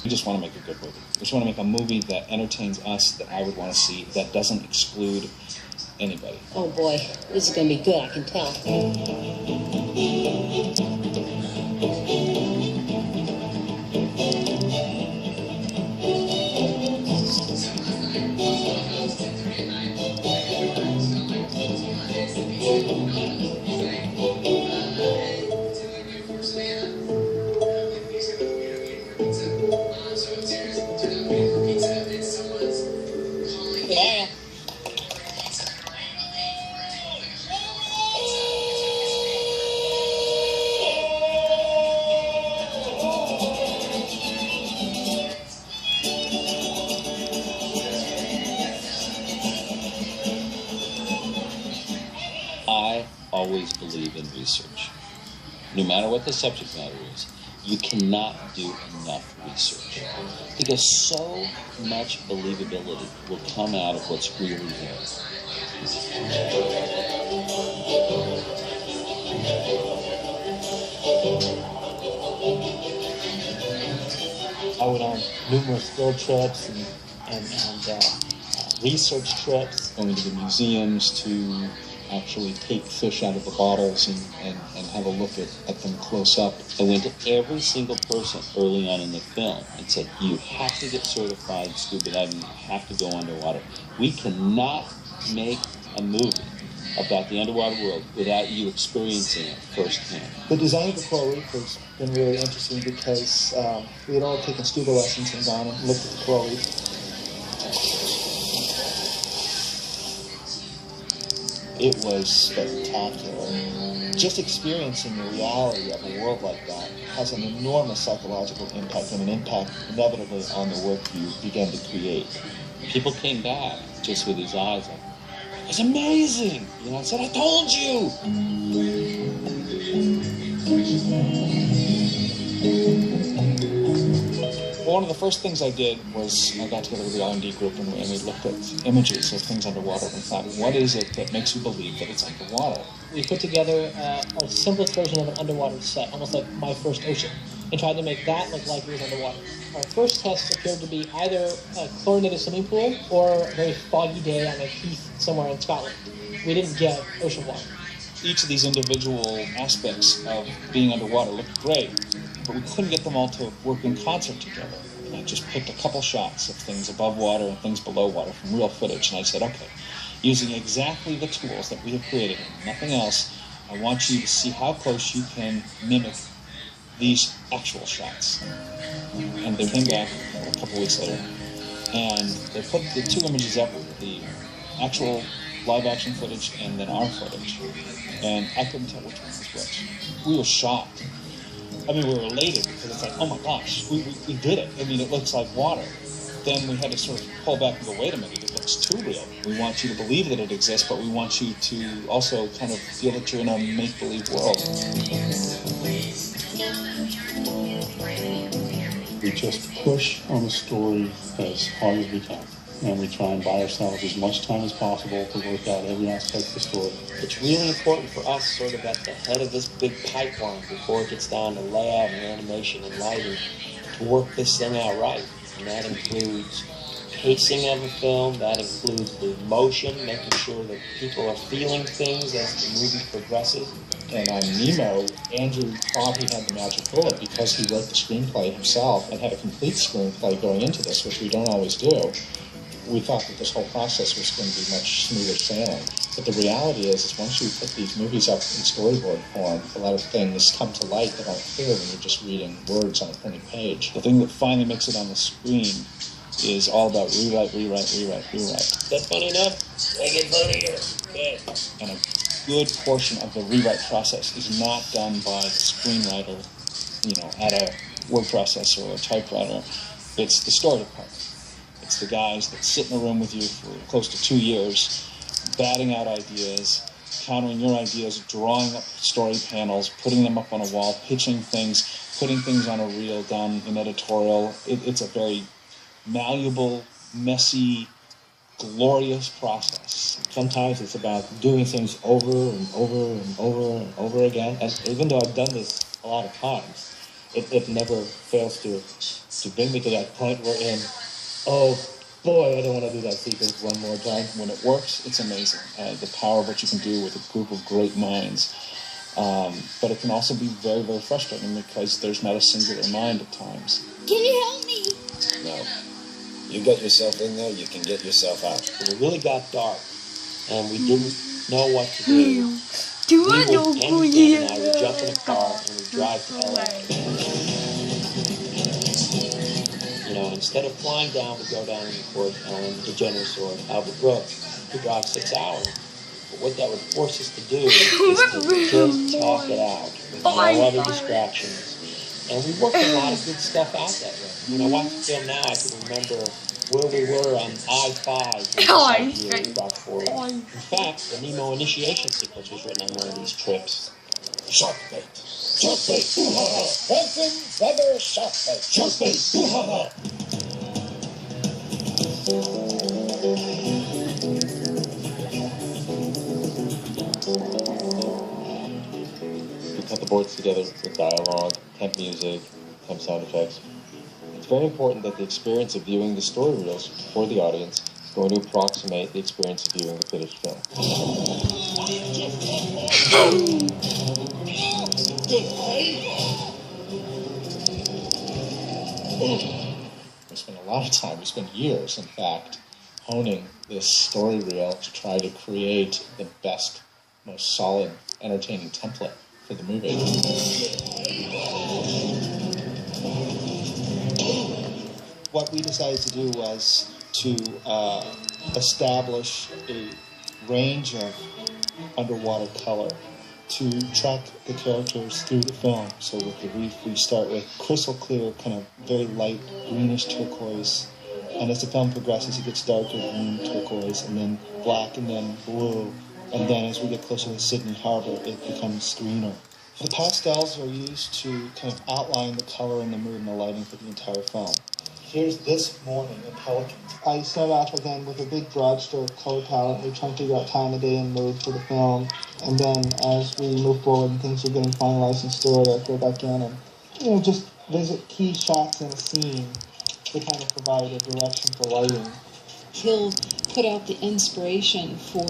We just want to make a good movie. We just want to make a movie that entertains us, that I would want to see, that doesn't exclude anybody. Oh boy, this is going to be good, I can tell. I always believe in research. No matter what the subject matter is, you cannot do enough research. Because so much believability will come out of what's really there. I went on numerous field trips and research trips. Going to the museums to actually take fish out of the bottles and have a look at them close up. I went to every single person early on in the film and said, you have to get certified scuba diving, you have to go underwater. We cannot make a movie about the underwater world without you experiencing it firsthand. The design of the coral reef has been really interesting because we had all taken scuba lessons and gone and looked at the coral reef. It was spectacular. Just experiencing the reality of a world like that has an enormous psychological impact and an impact inevitably on the work you begin to create. People came back just with these eyes like, it was amazing! You know, I said, I told you! One of the first things I did was I got together with the R&D group and we looked at images of things underwater and thought, what is it that makes you believe that it's underwater? We put together our simplest version of an underwater set, almost like My First Ocean, and tried to make that look like it was underwater. Our first test appeared to be either a chlorinated swimming pool or a very foggy day on a heath somewhere in Scotland. We didn't get ocean water. Each of these individual aspects of being underwater looked great, but we couldn't get them all to work in concert together. And I just picked a couple shots of things above water and things below water from real footage, and I said, okay, using exactly the tools that we have created, nothing else, I want you to see how close you can mimic these actual shots. And they came back a couple weeks later, and they put the two images up, the actual live-action footage and then our footage, and I couldn't tell which one was which. We were shocked. I mean, we were elated because it's like, oh my gosh, we did it. I mean, it looks like water. Then we had to sort of pull back and go, wait a minute, it looks too real. We want you to believe that it exists, but we want you to also kind of feel that you're in a make-believe world. We just push on the story as hard as we can. And we try and buy ourselves as much time as possible to work out every aspect of the story. It's really important for us, sort of at the head of this big pipeline before it gets down to layout and animation and lighting, to work this thing out right. And that includes pacing of the film, that includes the emotion, making sure that people are feeling things as the movie progresses. And on Nemo, Andrew thought he had the magic bullet because he wrote the screenplay himself and had a complete screenplay going into this, which we don't always do. We thought that this whole process was going to be much smoother sailing. But the reality is once you put these movies up in storyboard form, a lot of things come to light that aren't clear when you're just reading words on a printed page. The thing that finally makes it on the screen is all about rewrite, rewrite, rewrite, rewrite. Is that funny enough? Make it funnier. Okay. And a good portion of the rewrite process is not done by the screenwriter, at a word processor or a typewriter. It's the story department. It's the guys that sit in a room with you for close to 2 years, batting out ideas, countering your ideas, drawing up story panels, putting them up on a wall, pitching things, putting things on a reel down in editorial. It's a very malleable, messy, glorious process. Sometimes it's about doing things over and over and over and over again. And even though I've done this a lot of times, it never fails to to bring me to that point we're in. Oh boy, I don't want to do that sequence one more time. When it works, it's amazing. The power of what you can do with a group of great minds. But it can also be very, very frustrating because there's not a singular mind at times. Can you help me? No. You get yourself in there, you can get yourself out. When it really got dark and we didn't know what to do, Andy and I would jump in a car and we'd drive to LA. You know, instead of flying down, we'd go down and record Ellen DeGeneres or Albert Brooks. We'd drive 6 hours. But what that would force us to do is to just talk it out with no other distractions. And we worked a lot of good stuff out that way. When I watch the film now, I can remember where we were on I-5 when this idea brought forward. In fact, the Nemo initiation sequence was written on one of these trips. Shark bait. Shark bait. Welcome, brother shark bait. Shark bait. We cut the boards together with dialogue, temp music, temp sound effects. It's very important that the experience of viewing the story reels for the audience is going to approximate the experience of viewing the finished film. We spent a lot of time, we spent years, in fact, honing this story reel to try to create the best, most solid, entertaining template for the movie. What we decided to do was to establish a range of underwater color to track the characters through the film. So with the reef, we start with crystal clear, kind of very light greenish turquoise. And as the film progresses, it gets darker green turquoise, and then black, and then blue. And then as we get closer to Sydney Harbor, it becomes greener. The pastels are used to kind of outline the color and the mood and the lighting for the entire film. Here's this morning in Pelican. I start off again with a big broad stroke color palette. We're trying to figure out time of day and mood for the film. And then as we move forward and things are getting finalized in story, I go back in and, just visit key shots in a scene to kind of provide a direction for lighting. He'll put out the inspiration for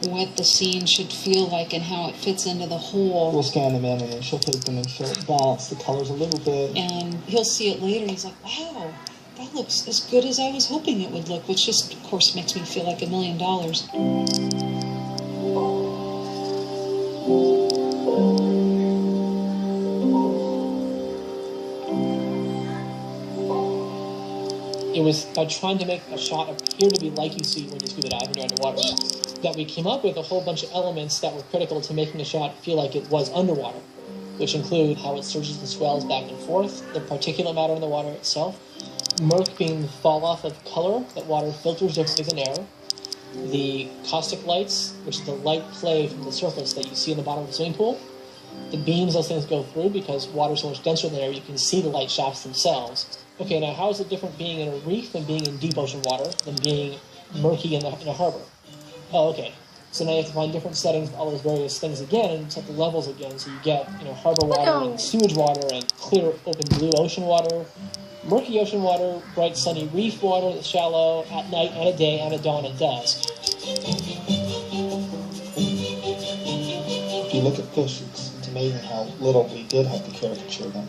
what the scene should feel like and how it fits into the whole. We'll scan them in, and then she'll take them and she'll balance the colors a little bit. And he'll see it later, and he's like, wow, that looks as good as I was hoping it would look, which just, of course, makes me feel like $1 million. It was by trying to make a shot appear to be like you see when you scuba dive and you're underwater that we came up with a whole bunch of elements that were critical to making a shot feel like it was underwater, which include how it surges and swells back and forth, the particulate matter in the water itself, murk being the fall-off of color that water filters differently than air, the caustic lights, which is the light play from the surface that you see in the bottom of the swimming pool, the beams those things go through because water is so much denser than air, you can see the light shafts themselves. Okay, now how is it different being in a reef than being in deep ocean water than being murky in a harbor? Oh, okay. So now you have to find different settings for all those various things again and set the levels again. So you get, harbor water and sewage water and clear, open blue ocean water, murky ocean water, bright sunny reef water that's shallow at night and at day and at dawn and dusk. If you look at fish, it's amazing how little we did have to caricature them,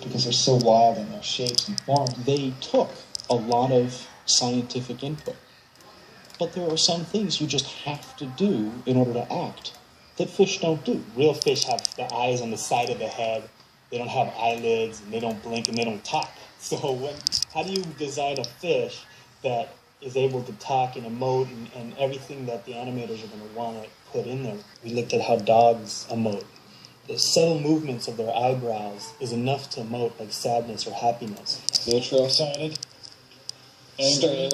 because they're so wild in their shapes and forms. They took a lot of scientific input, but there are some things you just have to do in order to act that fish don't do. Real fish have the eyes on the side of the head. They don't have eyelids, and they don't blink, and they don't talk. So how do you design a fish that is able to talk and emote and everything that the animators are going to want to put in there? We looked at how dogs emote. The subtle movements of their eyebrows is enough to emote like sadness or happiness. Neutral sided, angry,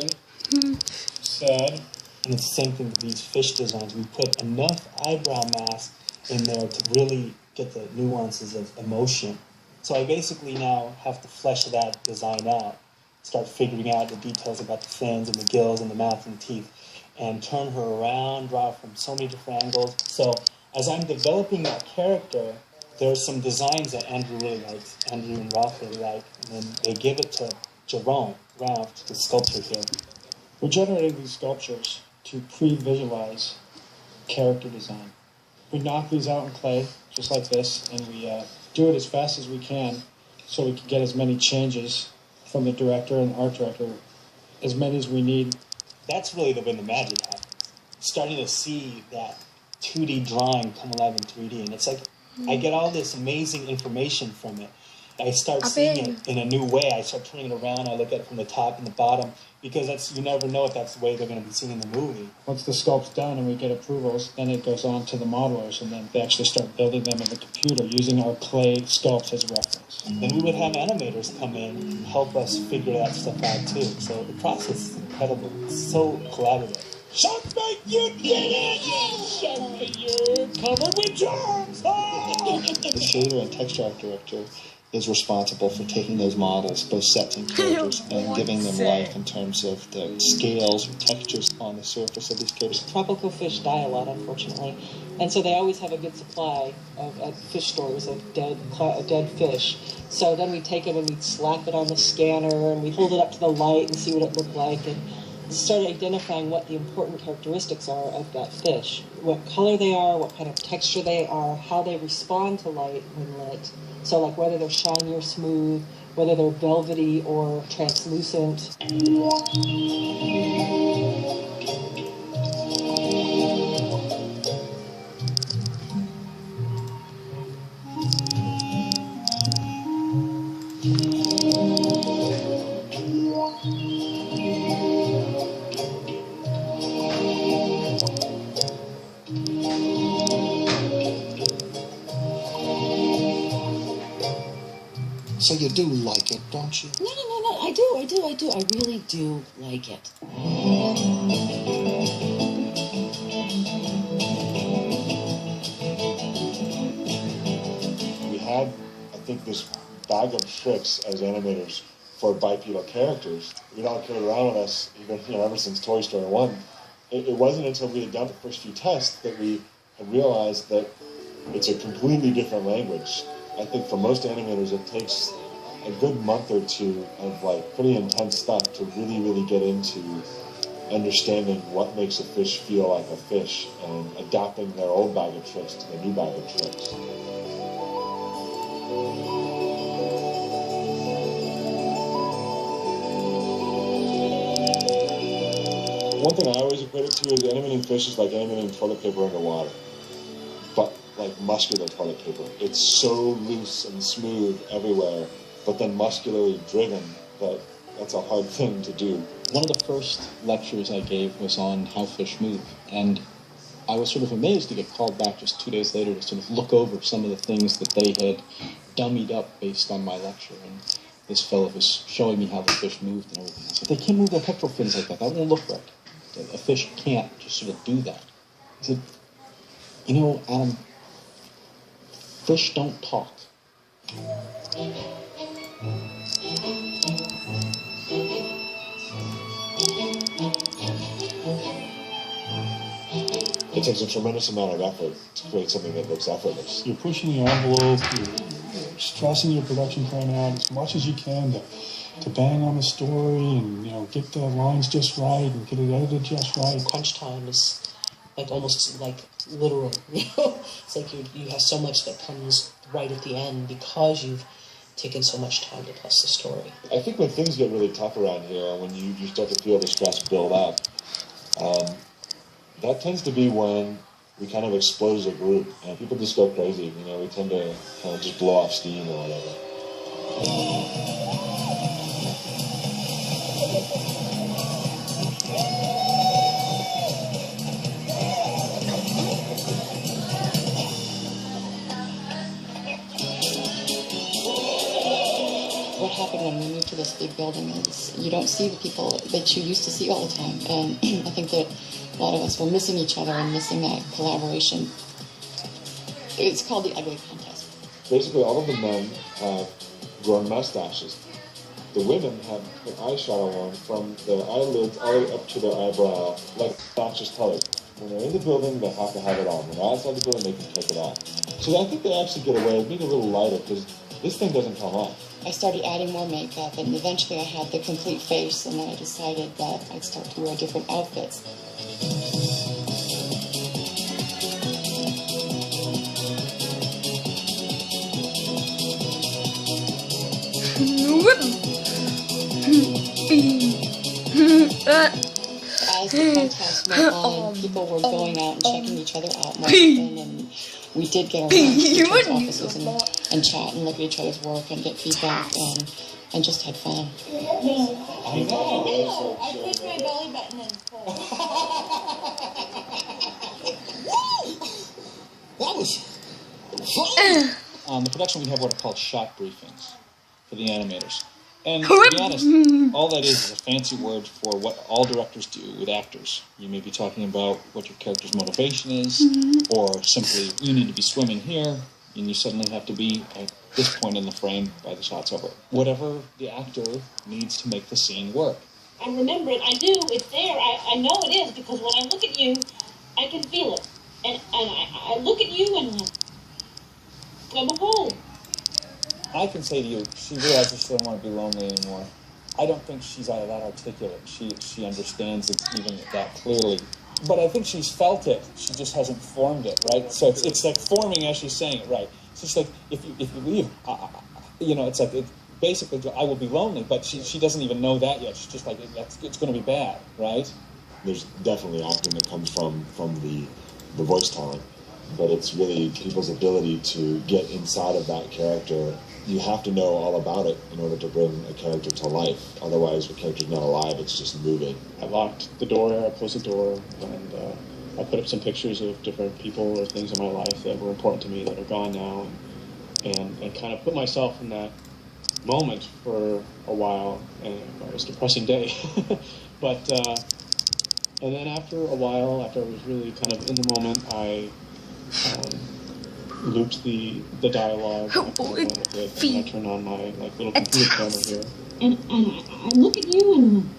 sad. And it's the same thing with these fish designs. We put enough eyebrow mask in there to really get the nuances of emotion. So I basically now have to flesh that design out, start figuring out the details about the fins and the gills and the mouth and the teeth, and turn her around, draw from so many different angles. So as I'm developing that character, there's some designs that Andrew really likes, Andrew and Ralph really like, and then they give it to Jerome, Ralph, the sculptor here. We're generating these sculptures to pre-visualize character design. We knock these out in clay, just like this, and we do it as fast as we can so we can get as many changes from the director and the art director, as many as we need. That's really when the magic happens. Starting to see that 2D drawing come alive in 3D, and it's like I get all this amazing information from it. I start seeing it in a new way. I start turning it around. I look at it from the top and the bottom, because you never know if that's the way they're going to be seen in the movie. Once the sculpt's done and we get approvals, then it goes on to the modelers, and then they actually start building them in the computer using our clay sculpts as a reference. And we would have animators come in and help us figure that stuff out too. So the process is incredible. It's so collaborative. Something you did it! Something you're covered with germs! The shader and texture art director is responsible for taking those models, both sets and characters, and giving them life in terms of the scales or textures on the surface of these characters. Tropical fish die a lot, unfortunately, and so they always have a good supply at fish stores of dead fish. So then we take them and we slap it on the scanner and we hold it up to the light and see what it looked like, and start identifying what the important characteristics are of that fish, what color they are, what kind of texture they are, how they respond to light when lit. So like whether they're shiny or smooth, whether they're velvety or translucent. So you do like it, don't you? No. I do. I really do like it. We had, I think, this bag of tricks as animators for bipedal characters. We'd all carried around with us, even ever since Toy Story 1. It wasn't until we had done the first few tests that we had realized that it's a completely different language. I think for most animators it takes a good month or two of pretty intense stuff to really get into understanding what makes a fish feel like a fish and adapting their old bag of tricks to the new bag of tricks. One thing I always equate it to is animating fish is like animating toilet paper underwater, but like muscular toilet paper. It's so loose and smooth everywhere, but then muscularly driven that that's a hard thing to do. One of the first lectures I gave was on how fish move, and I was sort of amazed to get called back just 2 days later to sort of look over some of the things that they had dummied up based on my lecture. And this fellow was showing me how the fish moved and everything. I said, they can't move their pectoral fins like that. That won't look right. A fish can't just sort of do that. He said, Adam, fish don't talk. It takes a tremendous amount of effort to create something that looks effortless. You're pushing the envelope, you're stressing your production plan out as much as you can to bang on the story and get the lines just right and get it edited just right. Crunch time is almost literal. It's like you have so much that comes right at the end because you've taken so much time to test the story. I think when things get really tough around here, when you start to feel the stress build up, that tends to be when we kind of explode as a group and people just go crazy. We tend to kind of just blow off steam or whatever. What happened when we moved to this big building is you don't see the people that you used to see all the time. And I think that a lot of us were missing each other and missing that collaboration. It's called the Ugly Contest. Basically, all of the men have grown mustaches. The women have put eyeshadow on from their eyelids all the way up to their eyebrow, like obnoxious color. When they're in the building, they have to have it on. When they're outside the building, they can take it off. So I think they actually get away with being a little lighter because this thing doesn't come off. I started adding more makeup, and eventually I had the complete face, and then I decided that I'd start to wear different outfits. As the contest went on, people were going out and checking each other out more often, and we did get around to each other's offices and chat and look at each other's work and get feedback and just had fun. I know. I pushed my belly button and pulled. That was fun. On the production, we have what are called shot briefings for the animators. And to be honest, all that is a fancy word for what all directors do with actors. You may be talking about what your character's motivation is, or simply, you need to be swimming here, and you suddenly have to be at this point in the frame by the shot's over. Whatever the actor needs to make the scene work. I remember it. I do. It's there. I know it is because when I look at you, I can feel it. And I look at you and I'm home. I can say to you, she realizes she doesn't want to be lonely anymore. I don't think she's that articulate. She understands it even that clearly. But I think she's felt it. She just hasn't formed it, right? So it's like forming as she's saying it, right? It's just like, if you leave, it's like, basically, I will be lonely, but she doesn't even know that yet. She's just like, it's going to be bad, right? There's definitely acting that comes from the voice talent, but it's really people's ability to get inside of that character. You have to know all about it in order to bring a character to life. Otherwise, the character's not alive, it's just moving. I locked the door, I closed the door, and I put up some pictures of different people or things in my life that were important to me that are gone now, and kind of put myself in that moment for a while, and it was a depressing day. But, and then after a while, after I was really kind of in the moment, I looped the dialogue, and I turned on my little computer camera here. And I look at you and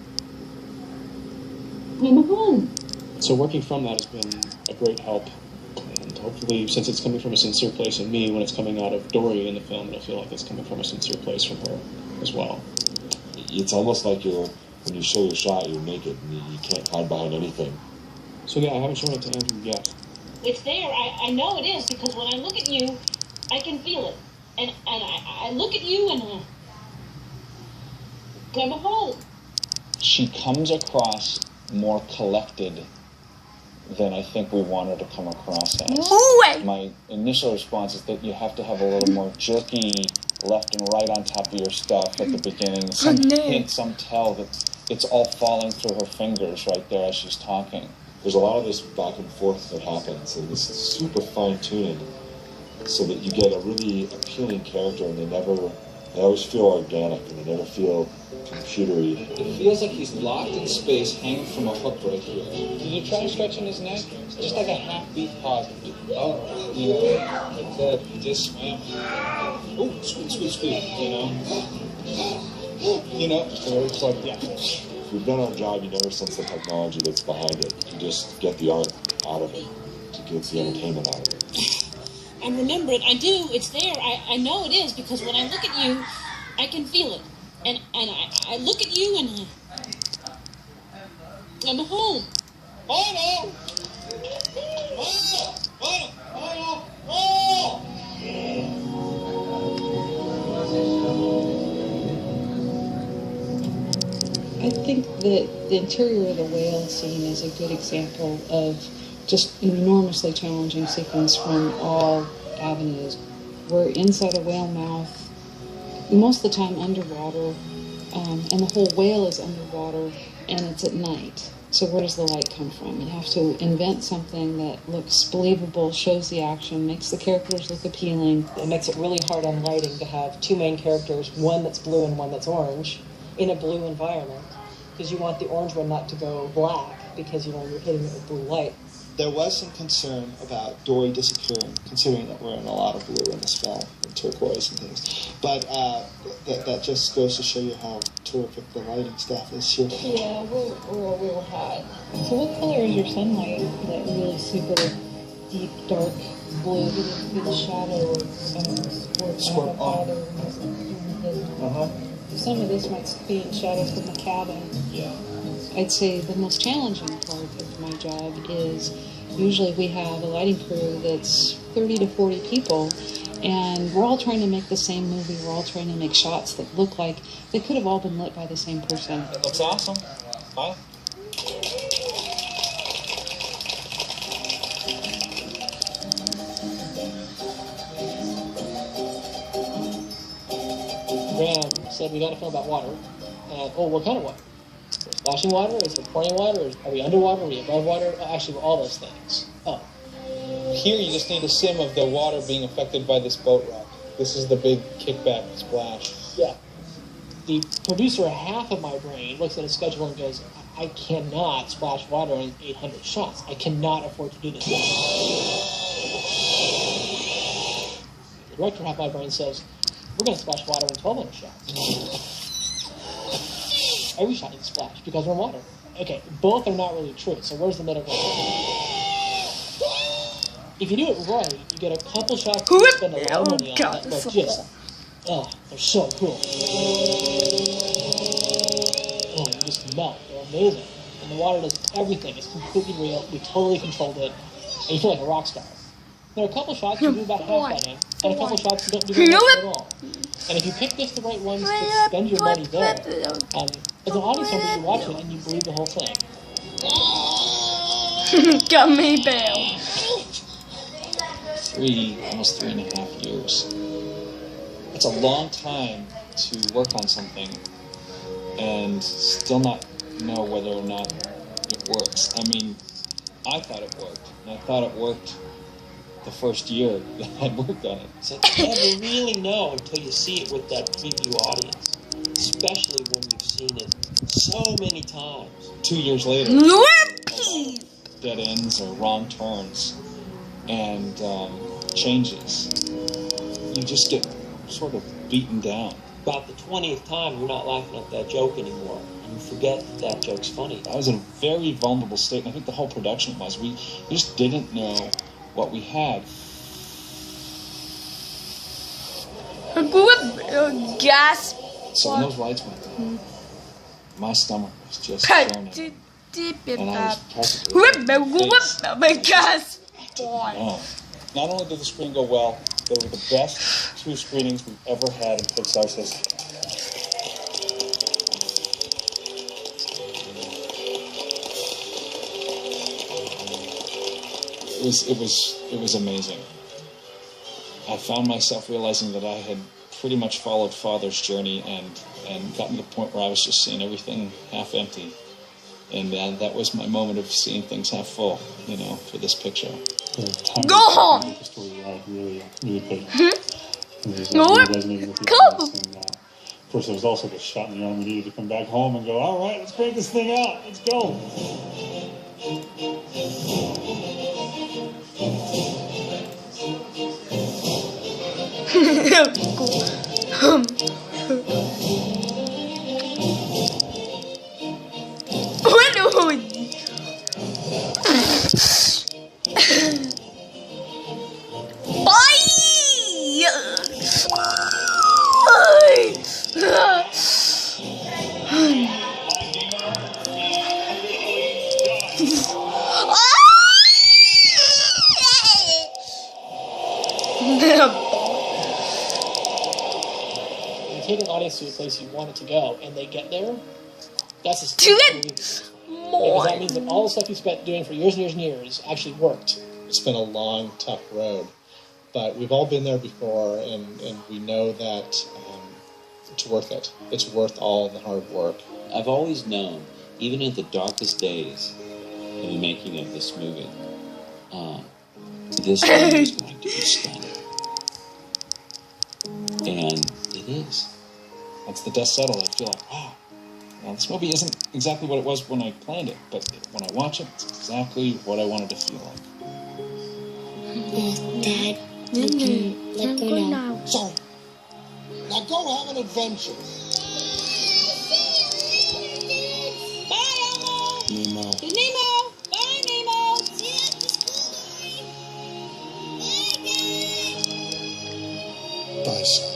I'm home. So working from that has been a great help. And hopefully, since it's coming from a sincere place in me, when it's coming out of Dory in the film, it'll feel like it's coming from a sincere place from her as well. It's almost like when you show your shot, you're naked and you can't hide behind anything. So yeah, I haven't shown it to Andrew yet. It's there. I know it is because when I look at you, I can feel it. And I look at you and I'm home. She comes across more collected than I think we want her to come across as. My initial response is that you have to have a little more jerky left and right on top of your stuff at the beginning. Some hint, some tell that it's all falling through her fingers right there as she's talking. There's a lot of this back and forth that happens, and this is super fine-tuning so that you get a really appealing character, and they always feel organic, and they never feel computery. It feels like he's locked in space, hanging from a hook right here. Can you try stretching his neck? Just like a half-beat pause. Oh, like that. He just swam. Oh, sweet, very plugged in. If we've done our job, you never sense the technology that's behind it. You just get the art out of it. You get the entertainment out of it. And remember it. I do. It's there. I know it is because when I look at you, I can feel it. And I look at you and I'm home. I think that the interior of the whale scene is a good example of just an enormously challenging sequence from all avenues. We're inside a whale mouth, most of the time underwater, and the whole whale is underwater, and it's at night. So where does the light come from? You have to invent something that looks believable, shows the action, makes the characters look appealing. It makes it really hard on lighting to have two main characters, one that's blue and one that's orange, in a blue environment, because you want the orange one not to go black, because you're hitting it with blue light. there was some concern about Dory disappearing, considering that we're in a lot of blue in this film, and turquoise and things. But that just goes to show you how terrific the lighting staff is here. Yeah, we're real hot. So what color is your sunlight? That really super deep, dark blue with a shadow or Squirt on. Some of this might be in shadow from the cabin. Yeah. I'd say the most challenging part of my job is usually we have a lighting crew that's 30 to 40 people, and we're all trying to make the same movie. We're all trying to make shots that look like they could have all been lit by the same person. It looks awesome. Huh? Graham said we got to film about water. And, what kind of water? Is it splashing water? Is it pouring water? Are we underwater? Are we above water? Actually, we're all those things. Oh. Here you just need a sim of the water being affected by this boat wreck. This is the big kickback splash. Yeah. The producer, half of my brain, looks at a schedule and goes, I cannot splash water in 800 shots. I cannot afford to do this. The director, half my brain says, we're going to splash water in 1,200 shots. Every shot needs splash because we're in water. Okay, both are not really true, so where's the middle ground? If you do it right, you get a couple shots you spend a lot of money on that look just, they're so cool. Oh, you just melt. They're amazing. And the water does everything. It's completely real. We totally controlled it. And you feel like a rock star. There are a couple shots you do about half that in, and a couple shots you don't do that at all. And if you pick just the right ones to spend your money there, as an audience member, you watch it and you believe the whole thing. Gummy bear. Almost 3.5 years. It's a long time to work on something and still not know whether or not it works. I mean, I thought it worked, and I thought it worked the first year that I'd worked on it. So you never really know until you see it with that preview audience, especially when you've seen it so many times. 2 years later, dead ends or wrong turns and changes. You just get sort of beaten down. About the 20th time, you're not laughing at that joke anymore. You forget that that joke's funny. I was in a very vulnerable state, and I think the whole production was. We just didn't know what we had. Gas. So when those lights went down, my stomach was just churning. And I was practically gas. Not only did the screen go well, they were the best 2 screenings we've ever had in Pixar's history. It was amazing. I found myself realizing that I had pretty much followed Father's journey and gotten to the point where I was just seeing everything half empty. And that was my moment of seeing things half full, for this picture. Go home! The story right really played. Of course, there was also the shot in the arm. We needed to come back home and go, all right, let's crank this thing out. Let's go. Take an audience to a place you want it to go, and they get there. That's a because that means that all the stuff you spent doing for years and years and years actually worked. It's been a long, tough road, but we've all been there before, and we know that it's worth it. It's worth all the hard work. I've always known, even in the darkest days of the making of this movie, this movie is going to be stunning. And it is. Once the dust settled, I feel like, wow, Now, this movie isn't exactly what it was when I planned it, but when I watch it, it's exactly what I wanted to feel like. Dad, you can let go now. Sorry. Now go have an adventure. Bye, Elmo. Nemo. Nemo. Bye, Nemo. Bye, son.